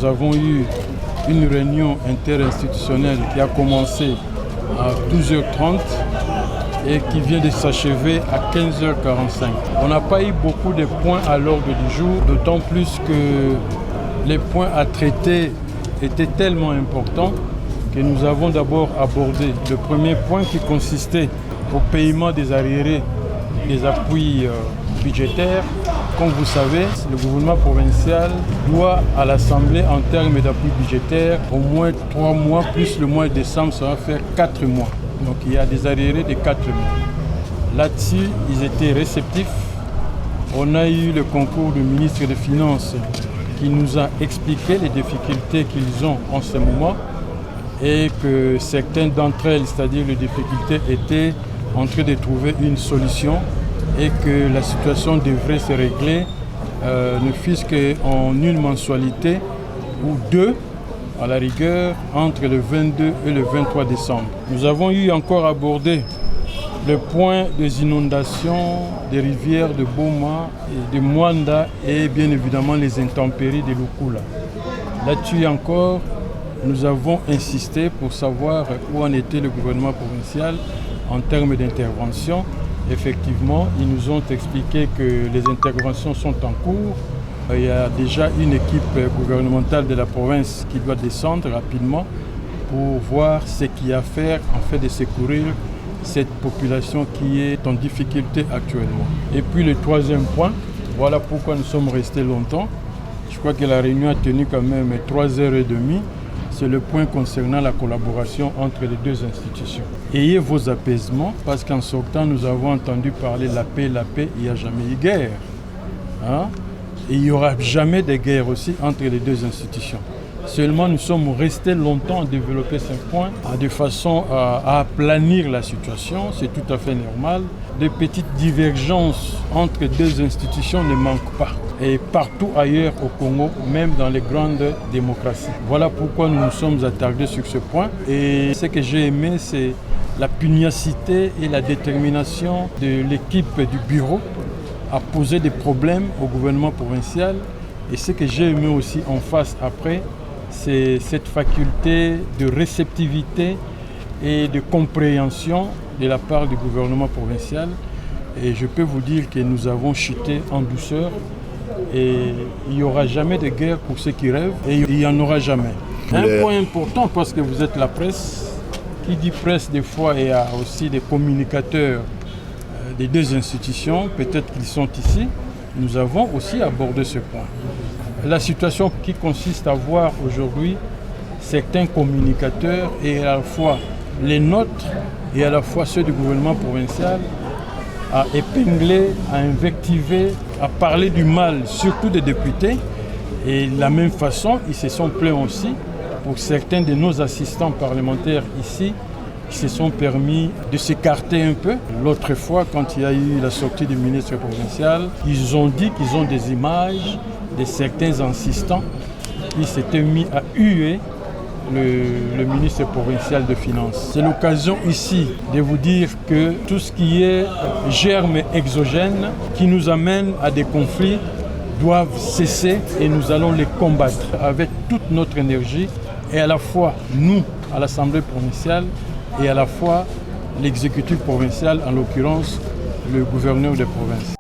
avons eu une réunion interinstitutionnelle qui a commencé à 12h30 et qui vient de s'achever à 15h45. On n'a pas eu beaucoup de points à l'ordre du jour, d'autant plus que les points à traiter étaient tellement importants que nous avons d'abord abordé le premier point qui consistait au paiement des arriérés des appuis budgétaires. Comme vous savez, le gouvernement provincial doit à l'Assemblée, en termes d'appui budgétaire, au moins 3 mois, plus le mois de décembre, ça va faire 4 mois. Donc il y a des arriérés de 4 mois. Là-dessus, ils étaient réceptifs. On a eu le concours du ministre des Finances qui nous a expliqué les difficultés qu'ils ont en ce moment et que certaines d'entre elles, c'est-à-dire les difficultés, étaient en train de trouver une solution et que la situation devrait se régler, ne fût-ce qu'en une mensualité ou 2, à la rigueur, entre le 22 et le 23 décembre. Nous avons eu encore abordé le point des inondations des rivières de Boma et de Mwanda et bien évidemment les intempéries de Lukula. Là-dessus encore, nous avons insisté pour savoir où en était le gouvernement provincial en termes d'intervention. Effectivement, ils nous ont expliqué que les interventions sont en cours. Il y a déjà une équipe gouvernementale de la province qui doit descendre rapidement pour voir ce qu'il y a à faire en fait de secourir cette population qui est en difficulté actuellement. Et puis le troisième point, voilà pourquoi nous sommes restés longtemps. Je crois que la réunion a tenu quand même 3h30. C'est le point concernant la collaboration entre les deux institutions. Ayez vos apaisements, parce qu'en sortant, nous avons entendu parler de la paix, il n'y a jamais eu guerre. Hein? Et il n'y aura jamais de guerre aussi entre les deux institutions. Seulement, nous sommes restés longtemps à développer ce point, de façon à aplanir la situation. C'est tout à fait normal. Des petites divergences entre deux institutions ne manquent pas. Et partout ailleurs au Congo, même dans les grandes démocraties. Voilà pourquoi nous nous sommes attardés sur ce point. Et ce que j'ai aimé, c'est la pugnacité et la détermination de l'équipe du bureau à poser des problèmes au gouvernement provincial. Et ce que j'ai aimé aussi en face après, c'est cette faculté de réceptivité et de compréhension de la part du gouvernement provincial. Et je peux vous dire que nous avons chuté en douceur. Et il n'y aura jamais de guerre pour ceux qui rêvent, et il n'y en aura jamais. Un point important, parce que vous êtes la presse, qui dit presse des fois, il y a aussi des communicateurs des deux institutions, peut-être qu'ils sont ici, nous avons aussi abordé ce point. La situation qui consiste à voir aujourd'hui certains communicateurs, et à la fois les nôtres, et à la fois ceux du gouvernement provincial, à épingler, à invectiver, à parler du mal, surtout des députés. Et de la même façon, ils se sont plaints aussi pour certains de nos assistants parlementaires ici qui se sont permis de s'écarter un peu. L'autre fois, quand il y a eu la sortie du ministre provincial, ils ont dit qu'ils ont des images de certains assistants qui s'étaient mis à huer le ministre provincial de Finances. C'est l'occasion ici de vous dire que tout ce qui est germe exogène qui nous amène à des conflits doivent cesser et nous allons les combattre avec toute notre énergie et à la fois nous à l'Assemblée provinciale et à la fois l'exécutif provincial, en l'occurrence le gouverneur de province.